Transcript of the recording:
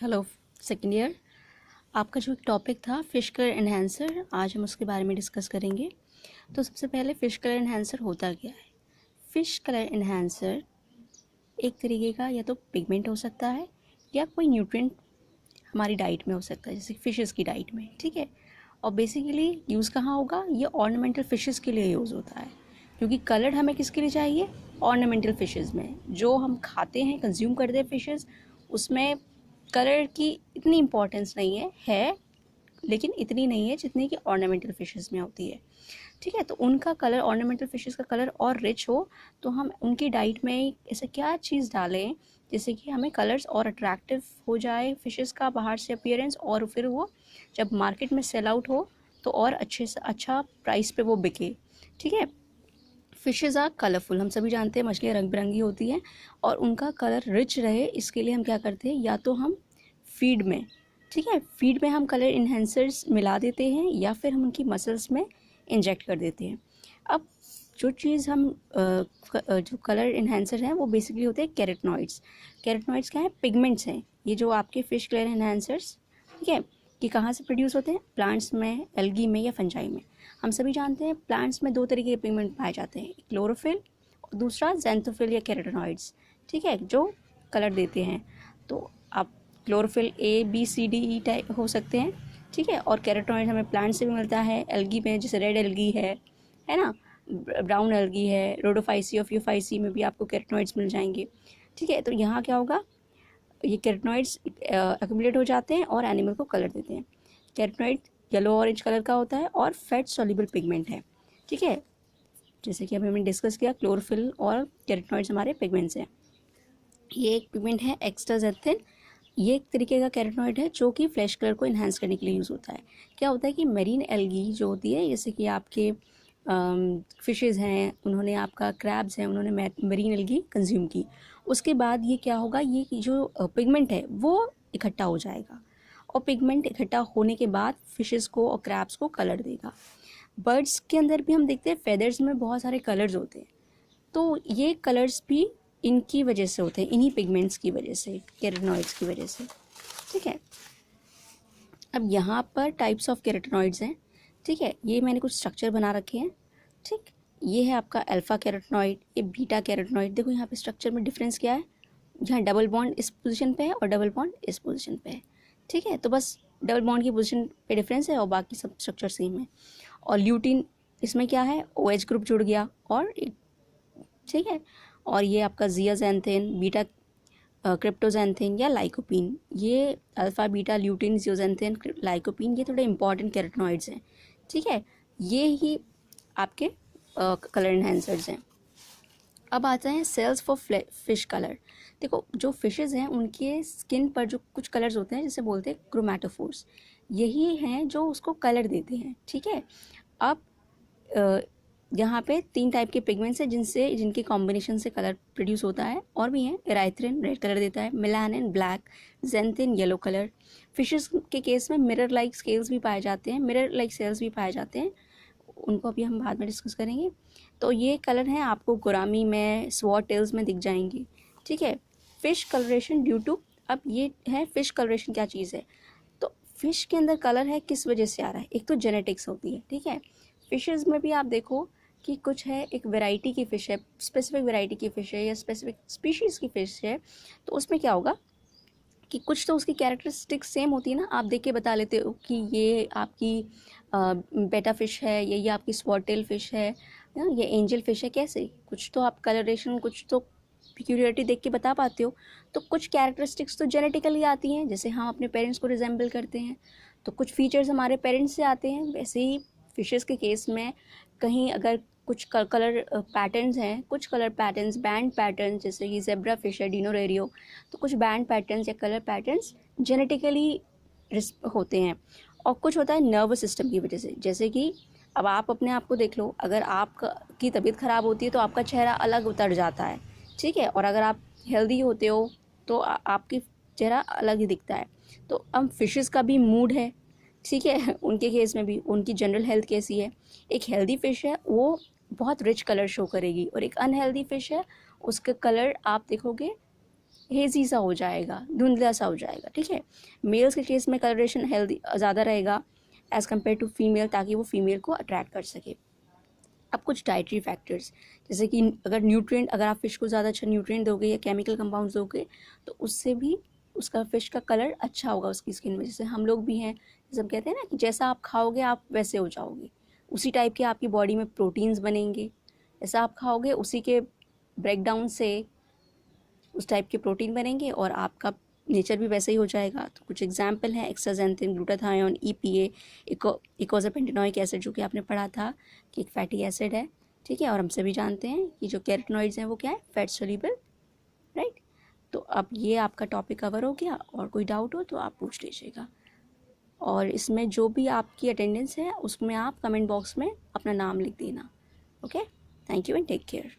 Hello second year. आपका जो एक टॉपिक था फिश कलर एनहेंसर, आज हम उसके बारे में डिस्कस करेंगे। तो सबसे पहले फ़िश कलर एनहेंसर होता क्या है। फ़िश कलर एनहेंसर एक तरीके का या तो पिगमेंट हो सकता है या कोई न्यूट्रिएंट हमारी डाइट में हो सकता है, जैसे फिशेस की डाइट में, ठीक है। और बेसिकली यूज़ कहाँ होगा, ये ऑर्नामेंटल फिशेस के लिए यूज़ होता है, क्योंकि कलर हमें किसके लिए चाहिए, ऑर्नामेंटल फिशेस में जो हम खाते हैं, कंज्यूम करते हैं फिशेस, उसमें कलर की इतनी इम्पोर्टेंस नहीं है लेकिन इतनी नहीं है जितनी कि ऑर्नामेंटल फिशेस में होती है, ठीक है। तो उनका कलर, ऑर्नामेंटल फिशेस का कलर और रिच हो, तो हम उनकी डाइट में ऐसा क्या चीज़ डालें जिससे कि हमें कलर्स और अट्रैक्टिव हो जाए फिशेस का बाहर से अपीयरेंस, और फिर वो जब मार्केट में सेल आउट हो तो और अच्छे से अच्छा प्राइस पे वो बिके, ठीक है। फिशेज़ आर कलरफुल, हम सभी जानते हैं मछलियाँ रंग बिरंगी होती हैं, और उनका कलर रिच रहे इसके लिए हम क्या करते हैं, या तो हम फीड में, ठीक है, फीड में हम कलर इन्हेंसर्स मिला देते हैं या फिर हम उनकी मसल्स में इंजेक्ट कर देते हैं। अब जो चीज़ हम जो कलर इन्हेंसर हैं वो बेसिकली होते हैं कैरोटीनॉइड्स। कैरोटीनॉइड्स क्या है, पिगमेंट्स हैं ये जो आपके फिश कलर इन्हेंसर्स, ठीक है, कि कहाँ से प्रोड्यूस होते हैं, प्लांट्स में, एल्गी में या फंजाई में। हम सभी जानते हैं प्लांट्स में दो तरीके के पिगमेंट पाए जाते हैं, क्लोरोफिल और दूसरा ज़ैंथोफिल या कैरोटीनॉइड्स, ठीक है, जो कलर देते हैं। तो आप chlorophyll A B C D E type हो सकते हैं, ठीक है, और कैरोटीनॉइड हमें प्लांट से भी मिलता है, एल्गी में जैसे रेड एल्गी है ना, ब्राउन एल्गी है, रोडोफाइसी और फ्यूफाइसी में भी आपको कैरोटीनॉइड्स मिल जाएंगे, ठीक है। तो यहाँ क्या होगा, ये कैरोटीनॉइड्स एक्यूमुलेट हो जाते हैं और एनिमल को कलर देते हैं। कैरोटीनॉइड येलो ऑरेंज कलर का होता है और फैट सॉल्युबल पिगमेंट है, ठीक है, जैसे कि अभी हमने डिस्कस किया, क्लोरोफिल और कैरोटीनॉइड्स हमारे पिगमेंट्स हैं। ये एक पिगमेंट है एक्स्ट्राजेंथिन, ये एक तरीके का कैरोटीनॉइड है जो कि फ्लैश कलर को इन्हांस करने के लिए यूज़ होता है। क्या होता है कि मेरीन एल्गी जो होती है, जैसे कि आपके फिशेज़ हैं, उन्होंने आपका क्रैब्स हैं, उन्होंने मेरीन एल्गी कंज्यूम की, उसके बाद ये क्या होगा, ये जो पिगमेंट है वो इकट्ठा हो जाएगा, और पिगमेंट इकट्ठा होने के बाद फिशेज़ को और क्रैब्स को कलर देगा। बर्ड्स के अंदर भी हम देखते हैं फेदर्स में बहुत सारे कलर्स होते हैं, तो ये कलर्स भी इनकी वजह से होते हैं, इन्हीं पिगमेंट्स की वजह से, कैरोटीनॉइड्स की वजह से, ठीक है। अब यहाँ पर टाइप्स ऑफ कैरोटीनॉइड्स हैं, ठीक है, ये मैंने कुछ स्ट्रक्चर बना रखे हैं, ठीक। ये है आपका अल्फ़ा कैरोटीनॉइड, ये बीटा कैरोटीनॉइड। देखो यहाँ पे स्ट्रक्चर में डिफरेंस क्या है, यहाँ डबल बॉन्ड इस पोजीशन पे है और डबल बॉन्ड इस पोजीशन पे है, ठीक है। तो बस डबल बॉन्ड की पोजीशन पे डिफरेंस है और बाकी सब स्ट्रक्चर सेम है। और ल्यूटीन इसमें क्या है, OH ग्रुप जुड़ गया, और ठीक है। और ये आपका जियाजेंथिन, बीटा क्रिप्टोजेंथिन या लाइकोपीन, ये अल्फ़ा बीटा ल्यूटिन जियोजेंथिन लाइकोपीन, ये थोड़े इंपॉर्टेंट कैरोटीनॉइड्स हैं, ठीक है। ये ही आपके कलर एनहेंसर्स हैं। अब आते हैं सेल्स फॉर फिश कलर। देखो जो फिशेज़ हैं उनके स्किन पर जो कुछ कलर्स होते हैं जिसे बोलते हैं क्रोमैटोफोर्स, यही हैं जो उसको कलर देते हैं, ठीक है। अब यहाँ पे 3 टाइप के पिगमेंट्स हैं जिनके कॉम्बिनेशन से कलर प्रोड्यूस होता है, और भी हैं, एराइथ्रिन रेड कलर देता है, melanin black, xanthine yellow colour. Fishes के केस में मिरर लाइक स्केल्स भी पाए जाते हैं, मिरर लाइक सेल्स भी पाए जाते हैं, उनको अभी हम बाद में डिस्कस करेंगे। तो ये कलर हैं आपको गुरामी में, स्वॉट टेल्स में दिख जाएंगे, ठीक है। फिश कलरेशन ड्यू टू, अब ये है फिश कलरेशन क्या चीज़ है, तो फिश के अंदर कलर है किस वजह से आ रहा है, एक तो जेनेटिक्स होती है, ठीक है। फिशेज़ में भी आप देखो कि कुछ है, एक वैरायटी की फ़िश है, स्पेसिफिक वैरायटी की फ़िश है या स्पेसिफिक स्पीशीज़ की फ़िश है, तो उसमें क्या होगा कि कुछ तो उसकी कैरेक्टरिस्टिक्स सेम होती है ना, आप देख के बता लेते हो कि ये आपकी बेटा फ़िश है, ये आपकी स्वॉटेल फ़िश है ना, ये एंजल फ़िश है, कैसे, कुछ तो आप कलरेशन, कुछ तो पिक्यूलियरिटी देख के बता पाते हो। तो कुछ कैरेक्टरिस्टिक्स तो जेनेटिकली आती हैं, जैसे हम अपने पेरेंट्स को रिजेंबल करते हैं, तो कुछ फीचर्स हमारे पेरेंट्स से आते हैं, वैसे ही फिशेज़ के केस में कहीं अगर कुछ कलर पैटर्न्स हैं, कुछ कलर पैटर्न्स, बैंड पैटर्न, जैसे कि जेब्रा फिश है, डिनोरेरियो, तो कुछ बैंड पैटर्न्स या कलर पैटर्न्स जेनेटिकली होते हैं। और कुछ होता है नर्वस सिस्टम की वजह से, जैसे कि अब आप अपने आप को देख लो, अगर आपकी तबीयत ख़राब होती है तो आपका चेहरा अलग उतर जाता है, ठीक है, और अगर आप हेल्दी होते हो तो आपकी चेहरा अलग ही दिखता है। तो अब फिशेज़ का भी मूड है, ठीक है, उनके केस में भी उनकी जनरल हेल्थ कैसी है। एक हेल्दी फ़िश है वो बहुत रिच कलर शो करेगी, और एक अनहेल्दी फ़िश है उसका कलर आप देखोगे हेजी सा हो जाएगा, धुंधला सा हो जाएगा, ठीक है। मेल्स के केस में कलरेशन हेल्दी ज़्यादा रहेगा एज़ कम्पेयर टू फीमेल, ताकि वो फीमेल को अट्रैक्ट कर सके। अब कुछ डाइटरी फैक्टर्स, जैसे कि अगर आप फिश को ज़्यादा अच्छा न्यूट्रिएंट दोगे या केमिकल कंपाउंड्स दोगे तो उससे भी उसका फिश का कलर अच्छा होगा उसकी स्किन में। जैसे हम लोग भी हैं, जैसे हम कहते हैं ना कि जैसा आप खाओगे आप वैसे हो जाओगे, उसी टाइप के आपकी बॉडी में प्रोटीन्स बनेंगे, जैसा आप खाओगे उसी के ब्रेकडाउन से उस टाइप के प्रोटीन बनेंगे और आपका नेचर भी वैसे ही हो जाएगा। तो कुछ एग्जाम्पल हैं एक्साजेंथिन, ग्लूटाथायोन, EPA, इकोज़ापेंटेनोइक एसिड, जो कि आपने पढ़ा था कि एक फैटी एसिड है, ठीक है। और हम सभी जानते हैं कि जो कैरोटिनॉइड्स हैं वो क्या है, फैट सोल्यूबल, राइट। तो अब ये आपका टॉपिक कवर हो गया, और कोई डाउट हो तो आप पूछ लीजिएगा। और इसमें जो भी आपकी अटेंडेंस है उसमें आप कमेंट बॉक्स में अपना नाम लिख देना। Okay, thank you and take care.